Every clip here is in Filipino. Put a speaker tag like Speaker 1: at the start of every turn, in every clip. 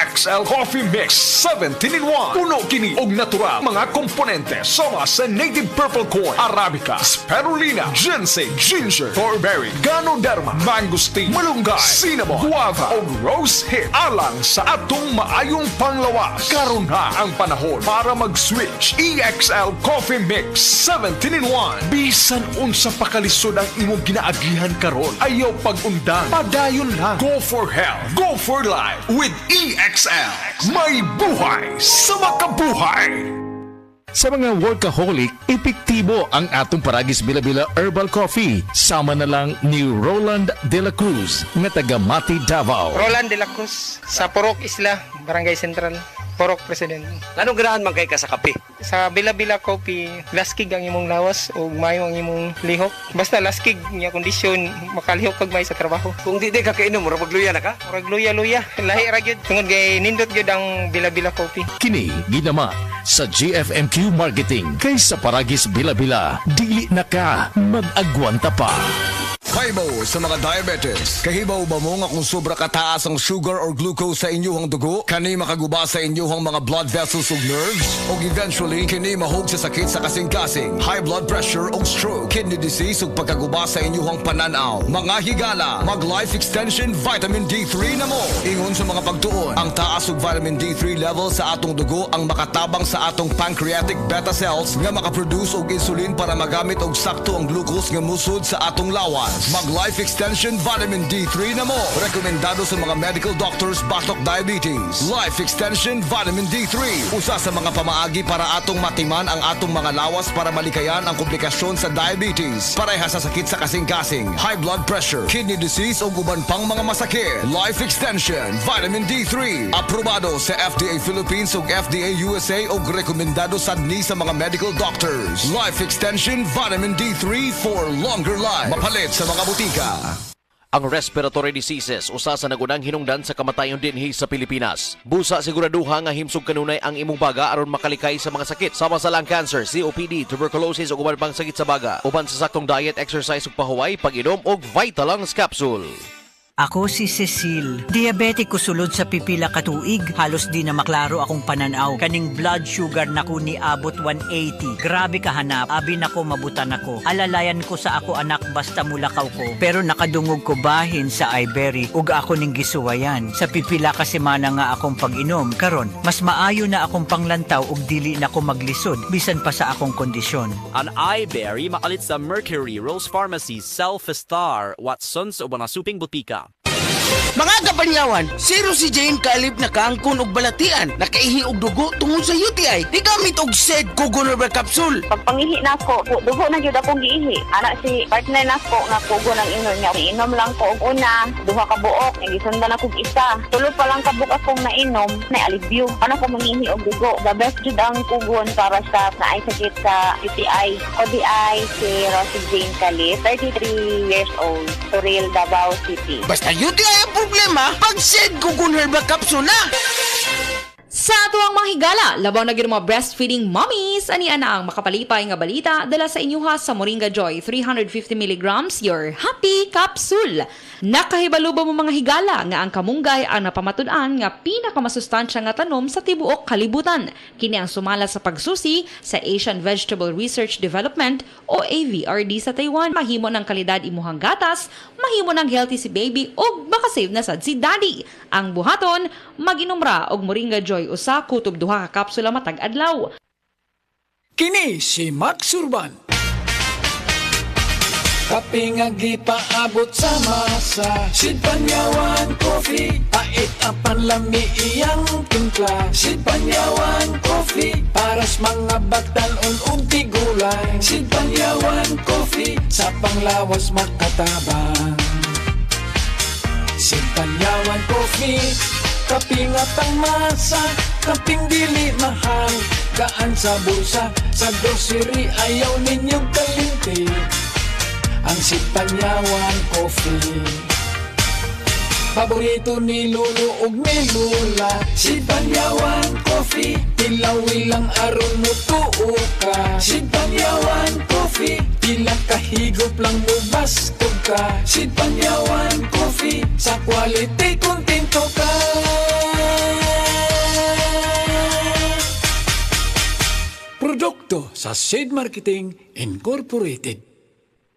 Speaker 1: EXL Coffee Mix 17-in-1. Puno kini og natural mga komponente sama sa native purple corn, arabica, spirulina, ginseng, ginger, strawberry, ganoderma, mangosteen, malunggay, cinnamon, guava o rose hip alang sa atong maayong panglawas. Karon na ang panahon para mag-switch. EXL Coffee Mix 17-in-1. Bisan unsa pakalisod ang imong ginaagihan karon, ayaw pag-undang, padayon lang. Go for health, go for life with EXL. May buhay sa makabuhay.
Speaker 2: Sa mga workaholic, epektibo ang atong Paragis Bila-Bila Herbal Coffee. Sama na lang ni Roland De La Cruz nga taga Mati, Davao.
Speaker 3: Roland De La Cruz sa Purok Isla, Barangay Central, Purok President.
Speaker 4: Anong ganahan man kay ka sa kape?
Speaker 3: Sa Bila-Bila Coffee, laskig ang imong lawas o mayo ang imong lihok. Basta laskig niya kondisyon, makalihok kag may sa trabaho.
Speaker 4: Kung di ka kainom, murag magluya na ka?
Speaker 3: Murag luya-luya, lahi ra gyud. Tungod kay nindot gyud ang Bila-Bila Coffee.
Speaker 2: Kini ginama sa GFMQ Marketing. Kay sa Paragis Bila-Bila, dili na ka mag-agwanta pa.
Speaker 5: Hibo sa mga diabetes. Kahibaw ba mo nga kung sobra kataas ang sugar or glucose sa inyong dugo? Kani makaguba sa inyong mga blood vessels ug nerves? O eventually, kini mahog sa sakit sa kasing-kasing, high blood pressure o stroke, kidney disease ug pagkaguba sa inyong pananaw. Mga higala, mag-life extension vitamin D3 na mo. Ingon sa mga pagtuon, ang taas ug vitamin D3 level sa atong dugo ang makatabang sa atong pancreatic beta cells nga makaproduce og insulin para magamit og sakto ang glucose nga musod sa atong lawas. Mag-life extension vitamin D3 na mo. Rekomendado sa mga medical doctors batok diabetes. Life extension vitamin D3. Usa sa mga pamaagi para atong matiman ang atong mga lawas para malikayan ang komplikasyon sa diabetes. Pareha sa sakit sa kasing-kasing, high blood pressure, kidney disease o uban pang mga masakit. Life extension vitamin D3. Aprobado sa FDA Philippines ug FDA USA ug rekomendado sad ni sa mga medical doctors. Life extension vitamin D3 for longer life. Mapalit sa mga butika.
Speaker 6: Ang respiratory diseases usa sa nagunang hinungdan sa kamatayon dinhi sa Pilipinas. Busa siguraduha nga himsog kanunay ang imong baga aron makalikay sa mga sakit sama sa lung cancer, COPD, tuberculosis ug uban pang sakit sa baga. Uban sa saktong diet, exercise ug pahuway, pag-inom og Vitalungs capsule.
Speaker 7: Ako si Cecile. Diabetic ko sulod sa pipila ka tuig. Halos di na maklaro akong pananaw. Kaning blood sugar nako ni abot 180. Grabe kahanap. Abi nako mabutan ako. Alalayan ko sa ako anak basta mulakaw ko. Pero nakadungog ko bahin sa Ibery. Ug ako ning gisuwayan. Sa pipila ka semana nga akong pag-inom. Karon, mas maayo na akong panglantaw ug dili na ko maglisod. Bisan pa sa akong kondisyon.
Speaker 8: Ang Ibery makalit sa Mercury, Rose Pharmacy, Self-Star, Watsons o mga suping butika.
Speaker 9: Mga kapanyawan, zero si Jane kalip na kaangkon og balatian, nakaihi og dugo tungod sa UTI. Di gamit og SED Kugonerba capsule.
Speaker 10: Pagpangihi nako, dugo na gyud akong giihi. Ana si partner nako nga kugo ng inom niya. Inom lang ko og una, duha ka buok, gisundan ako og isa. Tulo pa lang ka buok akong nainom, na alivio. Ano ko mangihi og dugo. The best jud ang kugon para sa naay sakit sa UTI. ODI si Rosie Jane Calip, 33 years old, Suril, Davao City.
Speaker 9: Basta UTI ang problema, pag SED Kugonerba capsule na.
Speaker 11: Sa tuwang mga higala, labaw na gyud mga breastfeeding mommies, ani ana ang makapalipay nga balita dala sa inyuha sa Moringa Joy 350 mg your happy capsule. Nakahibalo ba mo mga higala nga ang kamunggay ang napamatud-an nga pinakamasustansya nga tanom sa tibuok kalibutan. Kini ang sumala sa pagsusi sa Asian Vegetable Research Development o AVRD sa Taiwan. Mahimo ng kalidad imuhang gatas, mahimo ng healthy si baby ug makasave na sad si daddy. Ang buhaton, mag-inom ra og Moringa Joy usa kutob duha ka kapsula matag adlaw.
Speaker 12: Kini si Max Urban. Kape nga gipaabot sa masa, Sid Panyawan Coffee, pait ang panlami iyang timpla. Sid Panyawan Coffee, paras mga batanon ug tigulang. Sid Panyawan Coffee, sa panglawas makatabang. Sid Panyawan Coffee, kaping at ang masa, kaping dili mahal, gaan sa bulsa, sa grocery ayaw ninyong kalinti. Ang Sid Panyawan Coffee, paborito ni Lolo ug ni Lola. Sid Panyawan Coffee, tilawi lang aron mo tuo ka. Sid Panyawan Coffee, pila kahigop lang mo bastog ka. Sid Panyawan Coffee, sa quality kontento ka. sa Seed Marketing Incorporated.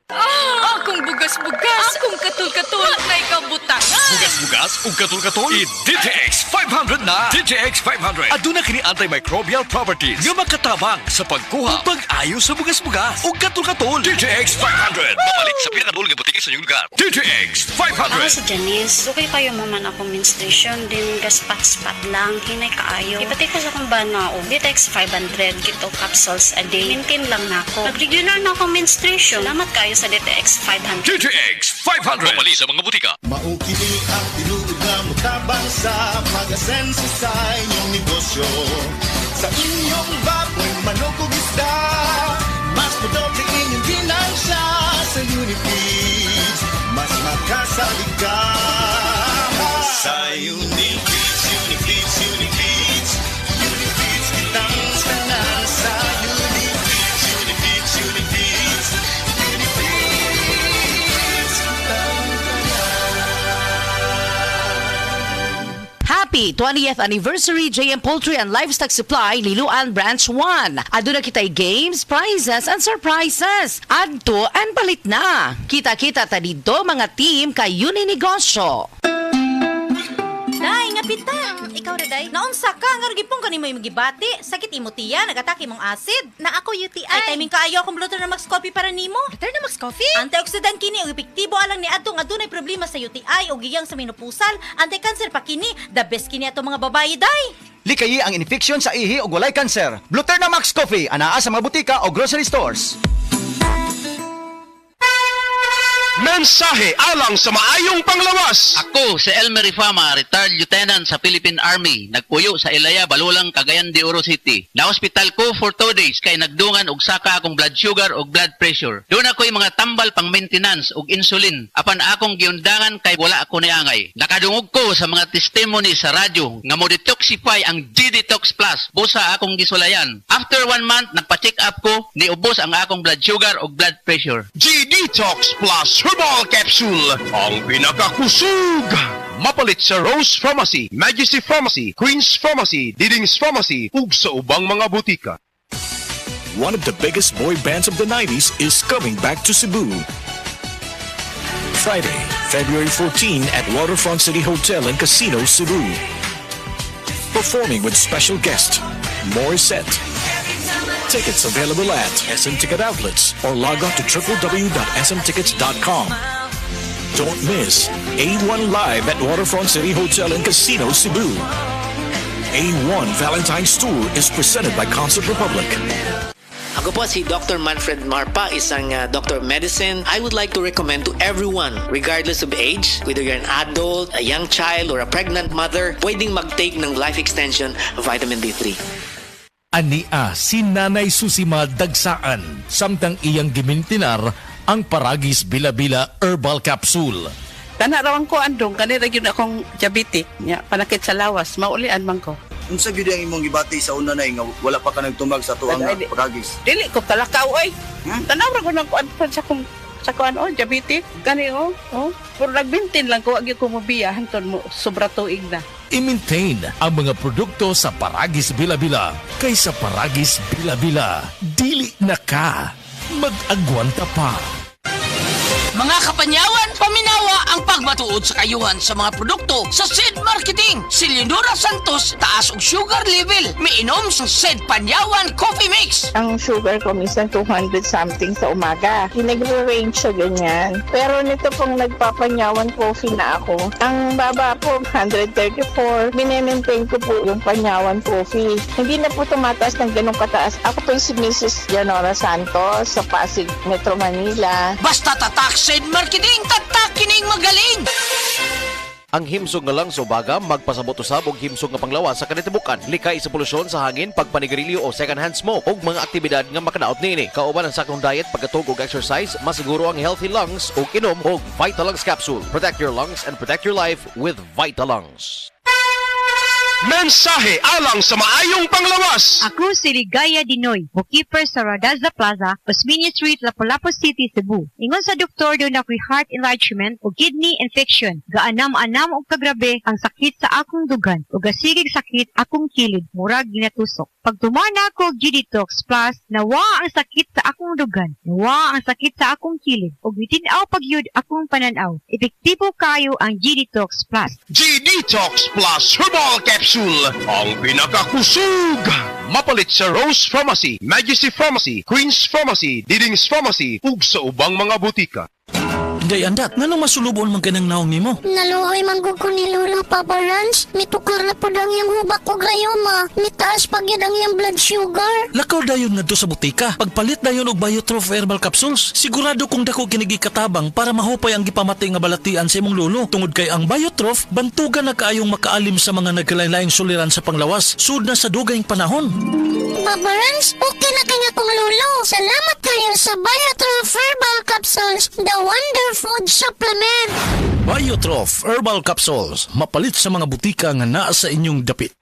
Speaker 13: Akong bugas-bugas, akong katul-katul, na ikabutangan.
Speaker 1: Bugas-bugas ug katul-katul. I-DTX 500 na. DTX 500. Aduna kini antimicrobial properties nga makatabang sa pagkuha ug pag-ayo sa bugas-bugas ug katul-katul. DTX 500. Mapalit sa pinakadul nga butiki sa inyong lugar. DTX 500.
Speaker 14: Ako si Janice. Okay kayo maman akong menstruation din gaspat-spat lang. Hinay kaayo. Ipati ko sa kong banao. DTX 500. Kito capsules a day. Maintain lang na ako. Nag-regular na akong menstruation. Salamat kayo sa DTX 500.
Speaker 1: DTX 500. Mapalit sa mga butika.
Speaker 15: Maukili ang tinuod na mutabang sa pag-asenso sa inyong negosyo. Sa inyong baboy, manok o isda, mas madoble inyong ginansya sa Unifeeds. Mas makasalig ka sa Unifeeds, Unifeeds, Unifeeds. Unifeeds kitang tanan sa Unifeeds, Unifeeds, Unifeeds.
Speaker 16: Happy 20th Anniversary JM Poultry and Livestock Supply Liloan Branch 1. Aduna kitay games, prizes, and surprises. Adto and palit na. Kita-kita ta dito mga team kay Uninegosyo.
Speaker 17: Day, nga pita. Ikaw na, Day. Naunsa ka, nga ragipong ka ni mo yung magibati. Sakit imo tiya, nagatake mong acid. Na ako UTI. Ay, timing kaayo akong Bluter na Max Coffee para nimo. Bluter na Max Coffee? Antioxidant kini, o epektibo alang ni adto nga dunay problema sa UTI o giyang sa menopusal. Anti-cancer pa kini. The best kini ato mga babae, Day.
Speaker 18: Likayi ang infeksyon sa ihi o walay kanser. Bluter na Max Coffee, anaa sa mga butika o grocery stores.
Speaker 19: Mensahe alang sa maayong panglawas.
Speaker 20: Ako si Elmer Rifama, retired lieutenant sa Philippine Army. Nagpuyo sa Ilaya, Balulang, Cagayan de Oro City. Na-hospital ko for 2 days kay nagdungan og saka akong blood sugar og blood pressure. Doon ako'y mga tambal pang maintenance og insulin. Apan akong giundangan kay wala ako niangay. Nakadungog ko sa mga testimony sa radyo nga mo detoxify ang G-Detox Plus. Busa akong gisulayan. After 1 month, nagpa-check up ko, niubos ang akong blood sugar og blood pressure.
Speaker 19: G-Detox Plus Herbal Capsule, ang pinakakusog. Mapalit sa Rose Pharmacy, Majesty Pharmacy, Queen's Pharmacy, Diding's Pharmacy, ug sa ubang mga butika.
Speaker 21: One of the biggest boy bands of the 90s is coming back to Cebu. Friday, February 14 at Waterfront City Hotel and Casino, Cebu. Performing with special guest, Morissette. Tickets available at SM Ticket Outlets or log on to www.smtickets.com. Don't miss A1 Live at Waterfront City Hotel and Casino, Cebu. A1 Valentine's Tour is presented by Concert Republic.
Speaker 22: Ako po si Dr. Manfred Marpa, isang Doctor of Medicine. I would like to recommend to everyone, regardless of age, whether you're an adult, a young child, or a pregnant mother, pwedeng mag-take ng life extension vitamin D3.
Speaker 2: Ania si Nanay Susima Dagsaan, samtang iyang gimintinar ang Paragis Bila-Bila Herbal Capsule.
Speaker 23: Tanarawan ko andong, kanira yun akong diabetic, ya, panakit sa lawas, maulian man ko.
Speaker 18: Unsa gyud ang imong gibati sa una nay nga wala pa ka nagtumag sa tuang Paragis?
Speaker 23: Dili ko talakaw oy. Tanawra ko nang kuan sa kuan diabetic, gani Puro nagbintin lang ko, agi ko mabiya, hanton mo, sobra tuig na.
Speaker 2: I-maintain ang mga produkto sa Paragis Bila-Bila. Kaysa Paragis Bila-Bila, dili na ka. Mag-agwanta pa.
Speaker 9: Mga kapanyawan, paminawa ang pagmatuod sa kayuhan sa mga produkto sa Seed Marketing. Si Leonora Santos, taas og sugar level. Miinom sa Seed Panyawan Coffee Mix.
Speaker 24: Ang sugar ko minsan 200 something sa umaga. Nagre-range siya ganyan. Pero nito pong nagpapanyawan coffee na ako. Ang baba po, 134. Minemaintain ko po yung panyawan coffee. Hindi na po tumataas ng ganong kataas. Ako po si Mrs. Leonora Santos sa Pasig, Metro Manila.
Speaker 9: Basta tatak Seed Marketing, tatak kining magaling!
Speaker 6: Ang himsog nga lang sa ubaga, magpasabot usab og himsog nga panglawas sa kanitibukan. Likay sa polusyon sa hangin, pagpanigarilyo o second-hand smoke og mga aktibidad nga makadaot niini. Kauban ang saktong diet, pagkatug og exercise, masiguro ang healthy lungs og inom og Vitalungs capsule. Protect your lungs and protect your life with Vitalungs.
Speaker 19: Mensahe alang sa maayong panglawas.
Speaker 3: Ako si Ligaya Dinoy, bookkeeper sa Radaza Plaza, Osmeña Street, Lapu-Lapu City, Cebu. Ingon sa doktor doon ako'y heart enlargement o kidney infection. Gaanam-anam o kagrabe ang sakit sa akong dugan o gasigig sakit akong kilid, murag ginatusok. Pag tumana ko G-Detox Plus, nawa ang sakit sa akong dugan, nawa ang sakit sa akong kilid, o bitinaw pagyud akong pananaw. Epektibo kayo ang G-Detox Plus.
Speaker 19: G-Detox Plus Herbal Capsule, ang pinakakusog. Mapalit sa Rose Pharmacy, Majesty Pharmacy, Queen's Pharmacy, Diding's Pharmacy, ug sa ubang mga butika.
Speaker 4: Day andat, nganong masulubon man kanang naong nimo?
Speaker 5: Naluoy manggug ko ni Lola Papa Rans. Mitukar na po lang yung hubak ko gayoma. Mitaas pag yun ang yung blood sugar.
Speaker 4: Lakaw dayon ngadto sa butika. Pagpalit dayon og Biotrof Herbal Capsules, sigurado kung dako kinigi katabang para mahupay ang gipamati nga balatian sa imong lolo. Tungod kay ang Biotrof, bantugan na kaayong makaalim sa mga nagkalain-laing suliran sa panglawas, sud na sa dugayng panahon.
Speaker 5: Papa Rans, okay na kanya kong lolo. Salamat kayo sa Biotrof Herbal Capsules, the Wonder Food Supplement.
Speaker 4: Biotrof Herbal Capsules, mapalit sa mga butika nga naa sa inyong dapit.